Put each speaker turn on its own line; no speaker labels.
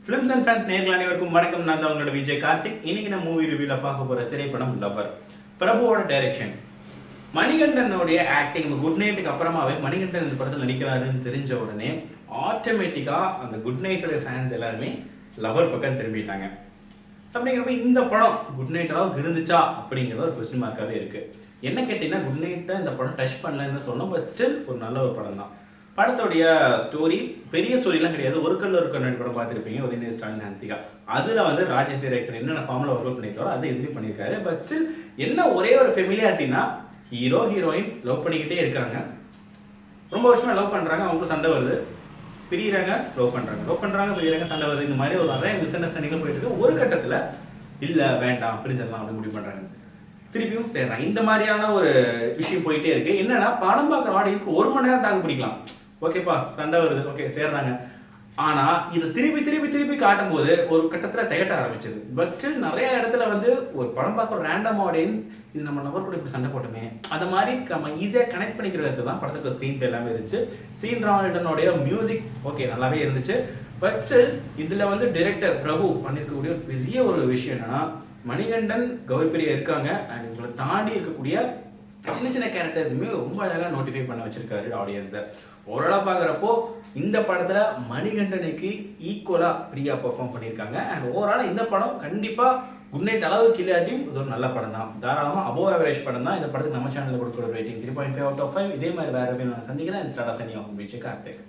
Films and fans நேர்கள் அனைவருக்கும் வணக்கம். நான் தான் உங்களோட விஜய் கார்த்திக். இன்னைக்கு நான் மூவி ரிவ்யூல பார்க்க போற திரைப்படம் லவர். பிரபுவோட டைரக்ஷன். மணிகண்டனுடைய ஆக்டிங் குட் நைட்டுக்கு அப்புறமாவே மணிகண்டன் இந்த படத்தில் நடிக்கிறாருன்னு தெரிஞ்ச உடனே ஆட்டோமேட்டிக்கா அந்த குட் நைட்டோட ஃபேன்ஸ் எல்லாருமே லவர் பக்கம் திரும்பிட்டாங்க. அப்படிங்கிறப்ப இந்த படம் குட் நைட் அளவுக்கு இருந்துச்சா அப்படிங்கிறது ஒரு கொஸ்டின் மார்க்காகவே இருக்கு. என்ன கேட்டீங்கன்னா குட் நைட்டை இந்த படம் டச் பண்ணலன்னு சொன்னோம். பட் ஸ்டில் ஒரு நல்ல ஒரு படம் தான். படத்தோடைய ஸ்டோரி பெரிய ஸ்டோரிலாம் கிடையாது. ஒரு கல்ல ஒரு கண்ணாடி படம் பார்த்துருப்பீங்க, உதயநிதி ஸ்டாலின் ஹான்சிகா. அதில் வந்து ராஜேஷ் டைரக்டர் என்னென்ன ஃபார்மில் ஒர்க் அவுட் பண்ணியிருக்காரோ அதை எதுவும் பண்ணியிருக்காரு. பட் ஸ்டில் என்ன ஒரே ஒரு ஃபெமிலியாரிட்டினா ஹீரோ ஹீரோயின் லவ் பண்ணிக்கிட்டே இருக்காங்க. ரொம்ப வருஷமாக லவ் பண்ணுறாங்க, அவங்களுக்கும் சண்டை வருது, பிரியிறாங்க, லவ் பண்ணுறாங்க பிரியிறாங்க, சண்டை வருது. இந்த மாதிரி ஒரு நிறைய மிஸ் அண்டர்ஸ்டாண்டிங்கும் போயிட்டு இருக்கு. ஒரு கட்டத்தில் இல்லை வேண்டாம் பிரிஞ்சிடலாம் அப்படின்னு முடிவு பண்ணுறாங்க, திருப்பியும் சேர்றாங்க. இந்த மாதிரியான ஒரு விஷயம் போயிட்டே இருக்கு. என்னன்னா படம் பார்க்குற ஆடியன்ஸ்க்கு 1 மணி நேரம் தாக்கு பிடிக்கலாம். ஓகேப்பா சண்டை வருது, ஓகே சேர்றாங்க. ஆனா இதை திருப்பி திருப்பி திருப்பி காட்டும் போது ஒரு கட்டத்துல திகட்ட ஆரம்பிச்சது. பட் ஸ்டில் நிறைய இடத்துல வந்து ஒரு படம் பார்க்குற ரேண்டம் ஆடியன்ஸ் இது நம்ம நபர் கூட இப்படி சண்டை போட்டோமே அந்த மாதிரி நம்ம ஈஸியாக கனெக்ட் பண்ணிக்கிற விதத்து தான் படத்துக்கு ஸ்க்ரீன் பிளே எல்லாமே இருந்துச்சு. சீன் ரால்டனுடைய மியூசிக் ஓகே நல்லாவே இருந்துச்சு. பட் ஸ்டில் இதுல வந்து டைரக்டர் பிரபு பண்ணிருக்கக்கூடிய ஒரு பெரிய ஒரு விஷயம் என்னன்னா மணிகண்டன் கௌரிப்பிரியா இருக்காங்க அண்ட் இவங்களை தாண்டி இருக்கக்கூடிய சின்ன சின்ன கேரக்டர்ஸுமே ரொம்ப அழகாக நோட்டிஃபை பண்ண வச்சிருக்காரு ஆடியன்ஸை. ஓரளவு பார்க்குறப்போ இந்த படத்தில் மணிகண்டனுக்கு ஈக்குவலாக பிரியா பெர்ஃபார்ம் பண்ணியிருக்காங்க. அண்ட் ஓவரால் இந்த படம் கண்டிப்பாக குட் நைட் அளவுக்கு இல்லாட்டியும் இது ஒரு நல்ல படம் தான். தாராளமாக அபோவ் ஆவரேஜ் படம் தான். இந்த படத்துக்கு நம்ம சேனலில் கொடுக்குற ரேட்டிங் 3.5 out of 5. இதே மாதிரி வேறு நான் சந்திக்கிறேன். ஸ்டார்ட் சனி ஆகும். கார்த்திக்.